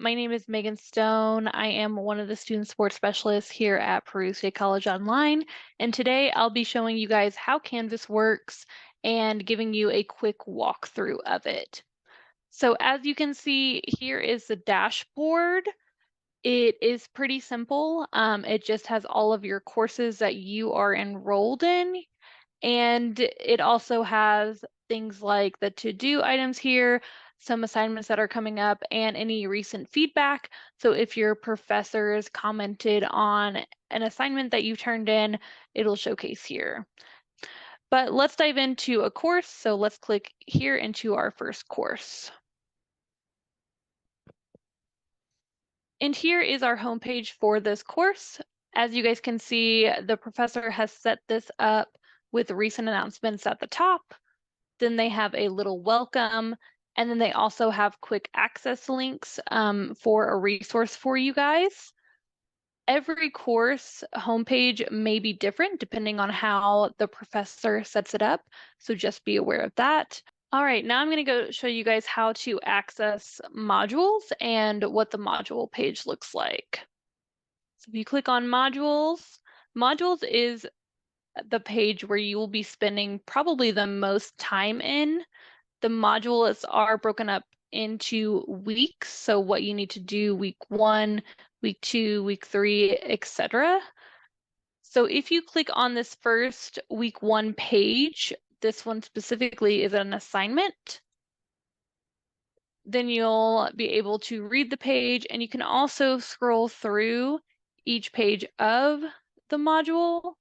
my name is Megan Stone. I am one of the student sports specialists here at Peru State College Online, and today I'll be showing you guys how Canvas works and giving you a quick walkthrough of it. So as you can see, here is the dashboard. It is pretty simple. It just has all of your courses that you are enrolled in, and it also has things like the to-do items here, some assignments that are coming up, and any recent feedback. So if your professors commented on an assignment that you turned in, it'll showcase here. But let's dive into a course. So let's click here into our first course. And here is our homepage for this course. As you guys can see, the professor has set this up with recent announcements at the top. Then they have a little welcome, and then they also have quick access links for a resource for you guys. Every course homepage may be different depending on how the professor sets it up, so just be aware of that. All right, now I'm going to go show you guys how to access modules and what the module page looks like. So if you click on modules, modules is the page where you will be spending probably the most time in. The modules are broken up into weeks, so what you need to do week 1, week 2, week 3, etc. So if you click on this first week 1 page, this one specifically is an assignment, then you'll be able to read the page, and you can also scroll through each page of the module.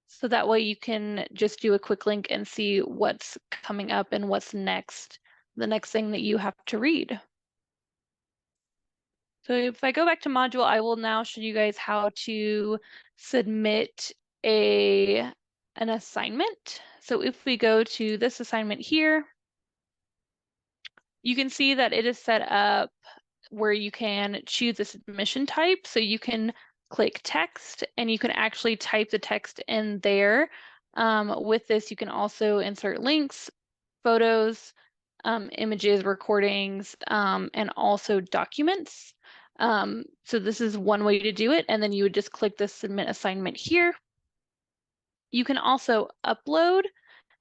So that way you can just do a quick link and see what's coming up and what's next, the next thing that you have to read. So if I go back to module, I will now show you guys how to submit an assignment. So if we go to this assignment here, you can see that it is set up where you can choose a submission type. So you can click text and you can actually type the text in there. With this, you can also insert links, photos, images, recordings, and also documents. So this is one way to do it, and then you would just click the submit assignment here. You can also upload,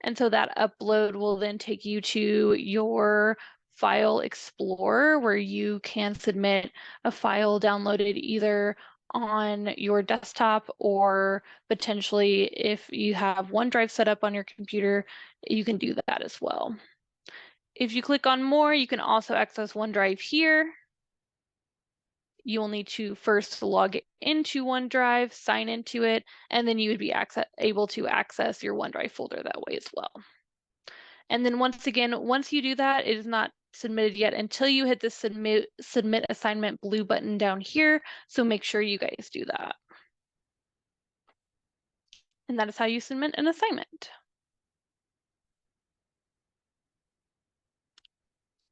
and so that upload will then take you to your file explorer where you can submit a file downloaded either on your desktop or potentially if you have OneDrive set up on your computer, you can do that as well. If you click on more, you can also access OneDrive here. You will need to first log into OneDrive, sign into it, and then you would be able to access your OneDrive folder that way as well. And then once again, once you do that, it is not submitted yet until you hit the submit assignment blue button down here. So make sure you guys do that. And that is how you submit an assignment.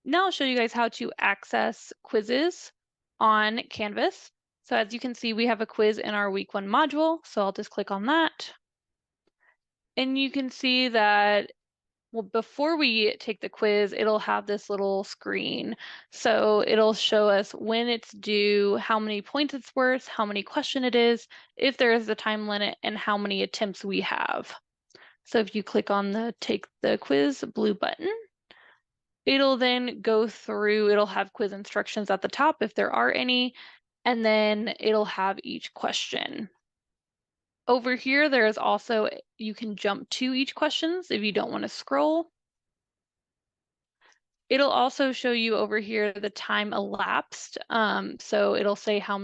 Now I'll show you guys how to access quizzes on Canvas. So as you can see, we have a quiz in our week 1 module. So I'll just click on that. And you can see that, well, before we take the quiz, it'll have this little screen. So it'll show us when it's due, how many points it's worth, how many questions it is, if there is a time limit, and how many attempts we have. So if you click on the take the quiz blue button, it'll then go through, it'll have quiz instructions at the top if there are any, and then it'll have each question. Over here, there is also, you can jump to each questions if you don't want to scroll. It'll also show you over here the time elapsed. So it'll say how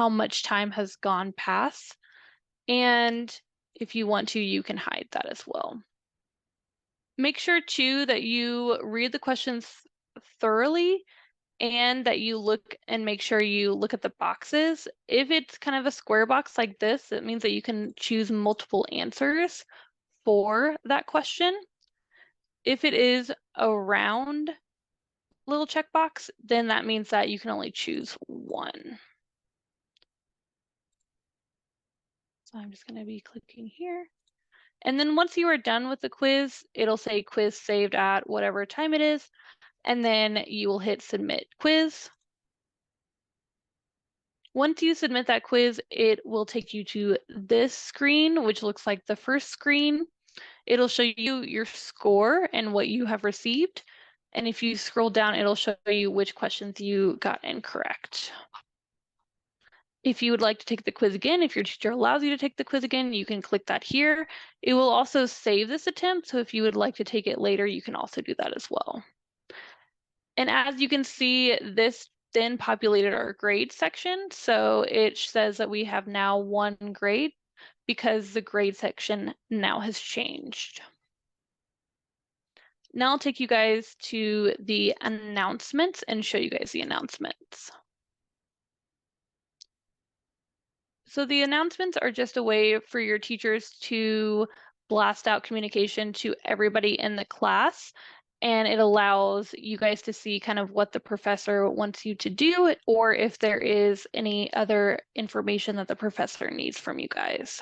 much time has gone past. And if you want to, you can hide that as well. Make sure too that you read the questions thoroughly and that you look and make sure you look at the boxes. If it's kind of a square box like this, it means that you can choose multiple answers for that question. If it is a round little checkbox, then that means that you can only choose one. So I'm just going to be clicking here. And then once you are done with the quiz, it'll say quiz saved at whatever time it is. And then you will hit submit quiz. Once you submit that quiz, it will take you to this screen, which looks like the first screen. It'll show you your score and what you have received. And if you scroll down, it'll show you which questions you got incorrect. If you would like to take the quiz again, if your teacher allows you to take the quiz again, you can click that here. It will also save this attempt, so if you would like to take it later, you can also do that as well. And as you can see, this then populated our grade section. So it says that we have now 1 grade because the grade section now has changed. Now I'll take you guys to the announcements and show you guys the announcements. So the announcements are just a way for your teachers to blast out communication to everybody in the class. And it allows you guys to see kind of what the professor wants you to do, or if there is any other information that the professor needs from you guys.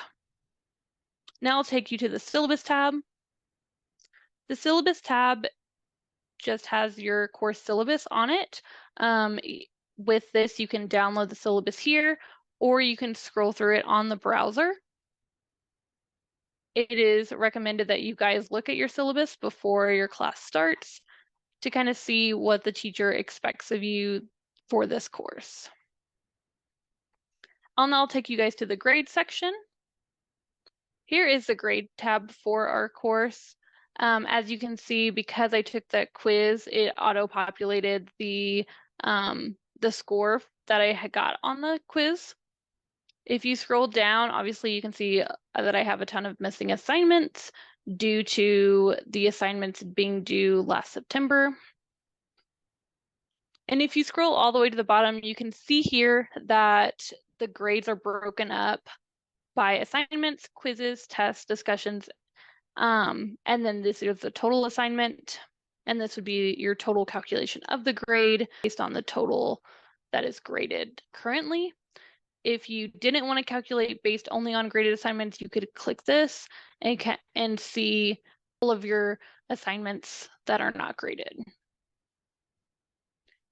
Now I'll take you to the syllabus tab. The syllabus tab just has your course syllabus on it. With this, you can download the syllabus here, or you can scroll through it on the browser. It is recommended that you guys look at your syllabus before your class starts to kind of see what the teacher expects of you for this course. I'll now take you guys to the grade section. Here is the grade tab for our course. As you can see, because I took that quiz, it auto-populated the score that I had got on the quiz. If you scroll down, obviously you can see that I have a ton of missing assignments due to the assignments being due last September. And if you scroll all the way to the bottom, you can see here that the grades are broken up by assignments, quizzes, tests, discussions, and then this is the total assignment. And this would be your total calculation of the grade based on the total that is graded currently. If you didn't want to calculate based only on graded assignments, you could click this and see all of your assignments that are not graded.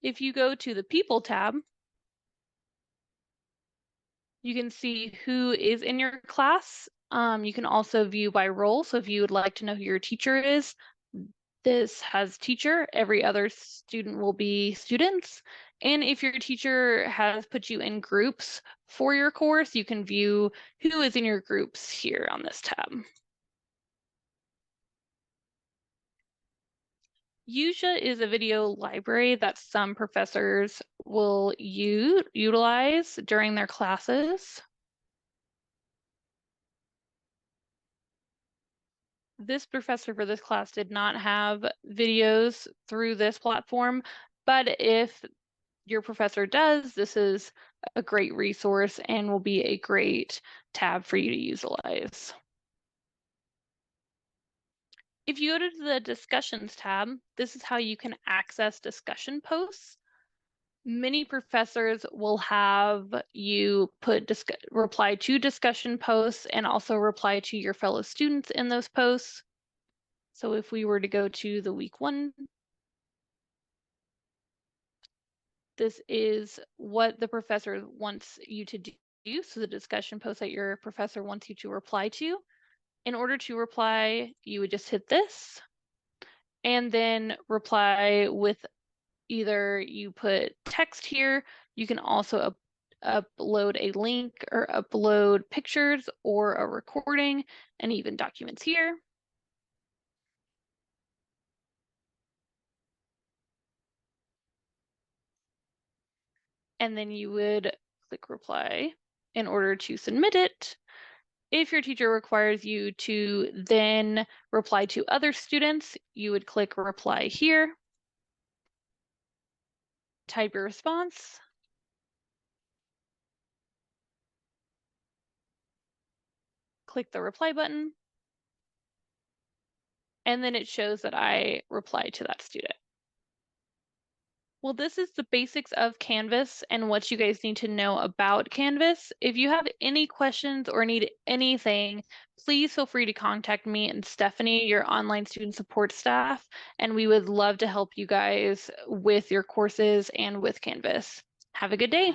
If you go to the People tab, you can see who is in your class. You can also view by role. So if you would like to know who your teacher is, this has teacher. Every other student will be students. And if your teacher has put you in groups for your course, you can view who is in your groups here on this tab. Usha is a video library that some professors will utilize during their classes. This professor for this class did not have videos through this platform, but if your professor does, this is a great resource and will be a great tab for you to utilize. If you go to the discussions tab, this is how you can access discussion posts. Many professors will have you reply to discussion posts and also reply to your fellow students in those posts. So if we were to go to the week 1, this is what the professor wants you to do. So the discussion post that your professor wants you to reply to. In order to reply, you would just hit this and then reply with either you put text here, you can also upload a link or upload pictures or a recording and even documents here. And then you would click reply in order to submit it. If your teacher requires you to then reply to other students, you would click reply here, type your response, click the reply button, and then it shows that I replied to that student. Well, this is the basics of Canvas and what you guys need to know about Canvas. If you have any questions or need anything, please feel free to contact me and Stephanie, your online student support staff, and we would love to help you guys with your courses and with Canvas. Have a good day.